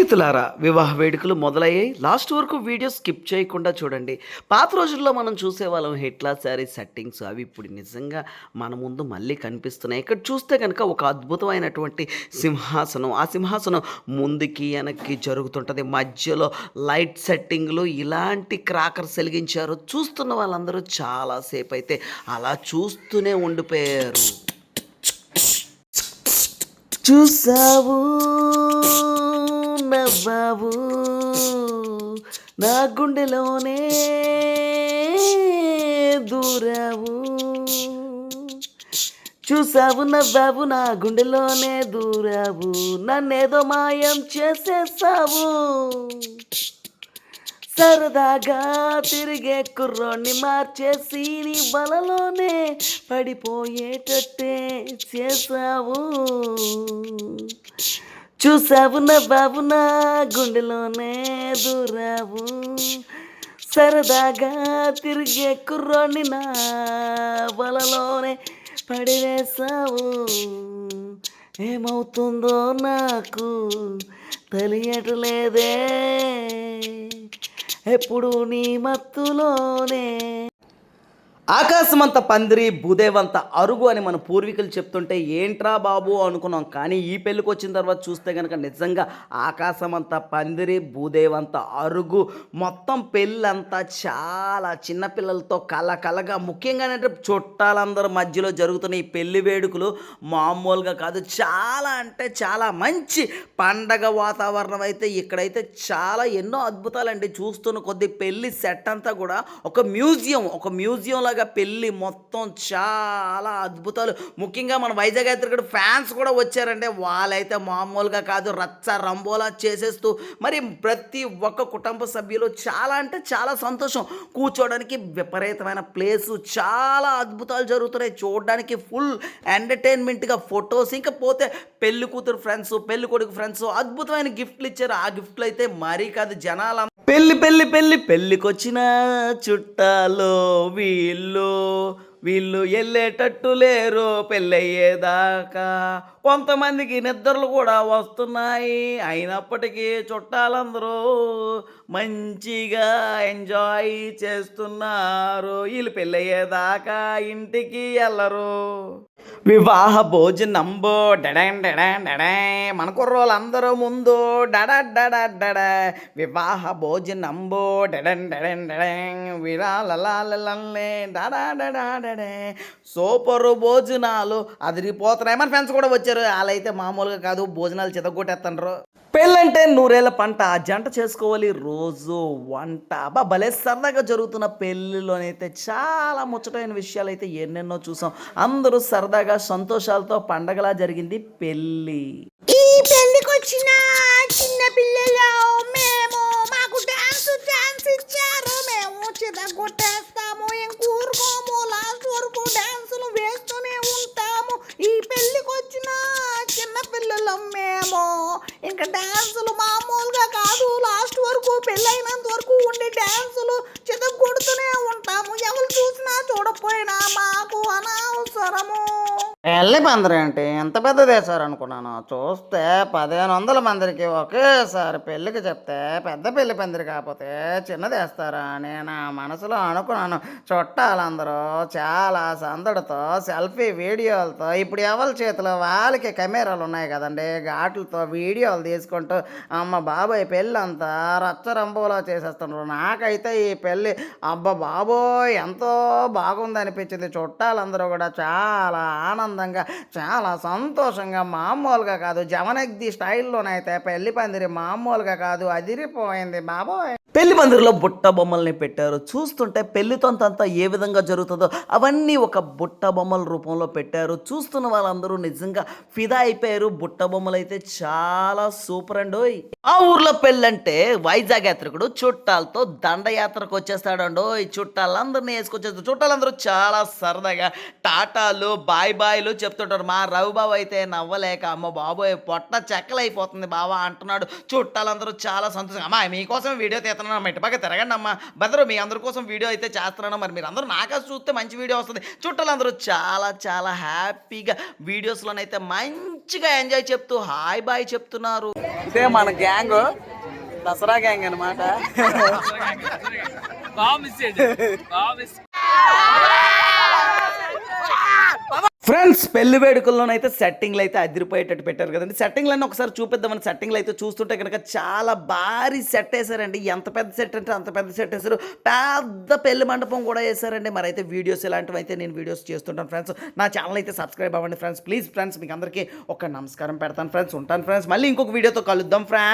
స్నేహితులారా, వివాహ వేడుకలు మొదలయ్యాయి. లాస్ట్ వరకు వీడియో స్కిప్ చేయకుండా చూడండి. పాత రోజుల్లో మనం చూసేవాళ్ళం హిట్లా శారీ సెట్టింగ్స్ అవి ఇప్పుడు నిజంగా మన ముందు మళ్ళీ కనిపిస్తున్నాయి. ఇక్కడ చూస్తే గనక ఒక అద్భుతమైనటువంటి సింహాసనం. ఆ సింహాసనం ముందుకి, వెనక్కి జరుగుతుంటది. మధ్యలో లైట్ సెట్టింగ్‌లు ఇలాంటి క్రాకర్స్ ఎలిగించారు. చూస్తున్న వాళ్ళందరూ చాలా సేపయితే అలా చూస్తూనే ఉండిపోయారు. చూసావు నవ్వావు నా గుండెలోనే దూరావు. చూసావు నవ్వావు నా గుండెలోనే దూరావు. నన్నేదో మాయం చేసేసావు. సరదాగా తిరిగే కుర్రోని మార్చేసి నీ వలలోనే పడిపోయేటట్టే చేసావు. చూసావు నవ్వావు నా గుండెలోనే దూరావు. సరదాగా తిరిగే కుర్రోని నా వలలోనే పడివేసావు. ఏమవుతుందో నాకు తెలియట్లేదే, ఎప్పుడు నీ మత్తులోనే. ఆకాశమంత పందిరి భూదేవంత అరుగు అని మన పూర్వీకులు చెప్తుంటే ఏంట్రా బాబు అనుకున్నాం. కానీ ఈ పెళ్ళికి వచ్చిన తర్వాత చూస్తే కనుక నిజంగా ఆకాశమంత పందిరి భూదేవంత అరుగు. మొత్తం పెళ్ళంతా చాలా చిన్నపిల్లలతో కలగా ముఖ్యంగా చుట్టాలందరూ మధ్యలో జరుగుతున్న ఈ పెళ్లి వేడుకలు మామూలుగా కాదు. చాలా అంటే చాలా మంచి పండగ వాతావరణం అయితే ఇక్కడైతే చాలా ఎన్నో అద్భుతాలండి. చూస్తున్న కొద్ది పెళ్లి సెట్ అంతా కూడా ఒక మ్యూజియం లాగా పెళ్ళి మొత్తం చాలా అద్భుతాలు. ముఖ్యంగా మన వైజాగ్ అయితే ఫ్యాన్స్ కూడా వచ్చారంటే వాళ్ళైతే మామూలుగా కాదు, రచ్చ రంబోలా చేసేస్తూ మరి ప్రతి ఒక్క కుటుంబ సభ్యులు చాలా అంటే చాలా సంతోషం. కూర్చోవడానికి విపరీతమైన ప్లేసు, చాలా అద్భుతాలు జరుగుతున్నాయి. చూడడానికి ఫుల్ ఎంటర్టైన్మెంట్గా ఫొటోస్, ఇంకా పోతే పెళ్లి కూతురు ఫ్రెండ్స్, పెళ్లి కొడుకు ఫ్రెండ్స్ అద్భుతమైన గిఫ్ట్లు ఇచ్చారు. ఆ గిఫ్ట్లు అయితే మరీ కాదు, జనాలు పెళ్ళికొచ్చిన చుట్టాలో వీళ్ళు వెళ్ళేటట్టు లేరు పెళ్ళయ్యేదాకా. కొంతమందికి నిద్రలు కూడా వస్తున్నాయి. అయినప్పటికీ చుట్టాలందరూ మంచిగా ఎంజాయ్ చేస్తున్నారు. వీళ్ళు పెళ్ళయ్యేదాకా ఇంటికి వెళ్ళరు. వివాహ భోజనంబో డడే మన కుర్రోళ్ళందరూ ముందు డడ వివాహ భోజనంబో డడే విరాలే డడే సూపరు భోజనాలు అదిరిపోతున్నాయి. మన ఫ్రెండ్స్ కూడా వచ్చారు. వాళ్ళైతే మామూలుగా కాదు, భోజనాలు చితగొట్టేస్తుండ్రు. పెళ్ళంటే నూరేళ్ళ పంట, ఆ జంట చేసుకోవాలి రోజు వంట. భలే సరదాగా జరుగుతున్న పెళ్ళిలోనైతే చాలా ముచ్చటైన విషయాలు అయితే ఎన్నెన్నో చూసాం. అందరూ సరదాగా సంతోషాలతో పండగలా జరిగింది పెళ్ళి. ఈ పెళ్ళికి వచ్చిన చిన్న పిల్లలు మేము, మాకు డాన్స్ ఇచ్చారు. మేము చితగొట్టేస్తాము, ఇంకూరుకోము, లాస్ట్ వరకు డాన్సులు వేస్తూనే ఉంటాము. ఈ పెళ్ళికి వచ్చిన చిన్న పిల్లలు మేము ఇంకా డాన్సులు మామూలుగా కాదు, లాస్ట్ వరకు పెళ్ళైనంత వరకు ఉండే డాన్సులు చితగొడుతూనే ఉంటాము. ఎవరు చూసినా చూడకపోయినా మాకు అనవసరము. పెళ్ళి పందిరి ఏంటి ఎంత పెద్దది వేశారు అనుకున్నాను. చూస్తే 1500 మందికి ఒకేసారి పెళ్ళికి చెప్తే పెద్ద పెళ్లి పందిరి కాకపోతే చిన్నది వేస్తారా అని నా మనసులో అనుకున్నాను. చుట్టాలందరూ చాలా సందడితో సెల్ఫీ వీడియోలతో, ఇప్పుడు ఎవరి చేతిలో వాళ్ళకి కెమెరాలు ఉన్నాయి కదండి, ఘాట్లతో వీడియోలు తీసుకుంటూ అమ్మ బాబాయ్ పెళ్ళి అంతా రచ్చరంబోలా చేసేస్తున్నారు. నాకైతే ఈ పెళ్ళి బాబోయ్ ఎంతో బాగుంది అనిపించింది. చుట్టాలందరూ కూడా చాలా ఆనందంగా, చాలా సంతోషంగా, మామూలుగా కాదు జమనగ్ది స్టైల్లోనైతే పెళ్లి పందిరి మామూలుగా కాదు, అదిరిపోయింది బాబోయ్. పెళ్లి మందిరంలో బుట్ట బొమ్మల్ని పెట్టారు. చూస్తుంటే పెళ్లితోంతంతా ఏ విధంగా జరుగుతుందో అవన్నీ ఒక బుట్ట బొమ్మల రూపంలో పెట్టారు. చూస్తున్న వాళ్ళందరూ నిజంగా ఫిదా అయిపోయారు. బుట్ట బొమ్మలు అయితే చాలా సూపర్ అండోయ్. ఆ ఊర్లో పెళ్ళంటే వైజాగ్ యాత్రికుడు చుట్టాలతో దండయాత్రకు వచ్చేస్తాడండో. ఈ చుట్టాలందరినీ వేసుకొచ్చేస్తారు. చుట్టాలందరూ చాలా సరదాగా టాటాలు బాయ్లు చెప్తుంటారు. మా రవిబాబు అయితే నవ్వలేక అమ్మ బాబోయ్ పొట్ట చెక్కలైపోతుంది బావా అంటున్నాడు. చుట్టాలందరూ చాలా సంతోషంగా అమ్మా మీకోసం వీడియో తీస్తున్నాను చేస్తున్నాను అమ్మ, ఇటు బాగా తిరగండి అమ్మ. బెదరు మీ అందరి కోసం వీడియో అయితే చేస్తున్నాను. మరి మీరు అందరూ నాకా చూస్తే మంచి వీడియో వస్తుంది. చుట్టాలందరూ చాలా చాలా హ్యాపీగా వీడియోస్లోనైతే మంచిగా ఎంజాయ్ చెప్తూ హాయ్ బాయ్ చెప్తున్నారు. ఇదే మన గ్యాంగ్, దసరా గ్యాంగ్ అనమాట. ఫ్రెండ్స్, పెళ్లి వేడుకల్లోనైతే సెట్టింగ్లు అయితే అదిరిపోయేటట్టు పెట్టారు కదండి. సెట్టింగ్లన్నీ ఒకసారి చూపిద్దామని సెట్టింగ్లు అయితే చూస్తుంటే కనుక చాలా భారీ సెట్ వేసారండి. ఎంత పెద్ద సెట్ అంటే అంత పెద్ద సెట్ వేసారు. పెద్ద పెళ్లి మండపం కూడా వేసారండి. మరి అయితే వీడియోస్ ఇలాంటివి అయితే నేను వీడియోస్ చేస్తుంటాను ఫ్రెండ్స్. నా ఛానల్ అయితే సబ్స్క్రైబ్ అవ్వండి ఫ్రెండ్స్. ప్లీజ్ ఫ్రెండ్స్, మీకు అందరికీ ఒక నమస్కారం పెడతాను ఫ్రెండ్స్. ఉంటాను ఫ్రెండ్స్. మళ్ళీ ఇంకొక వీడియోతో కలుద్దాం ఫ్రెండ్స్.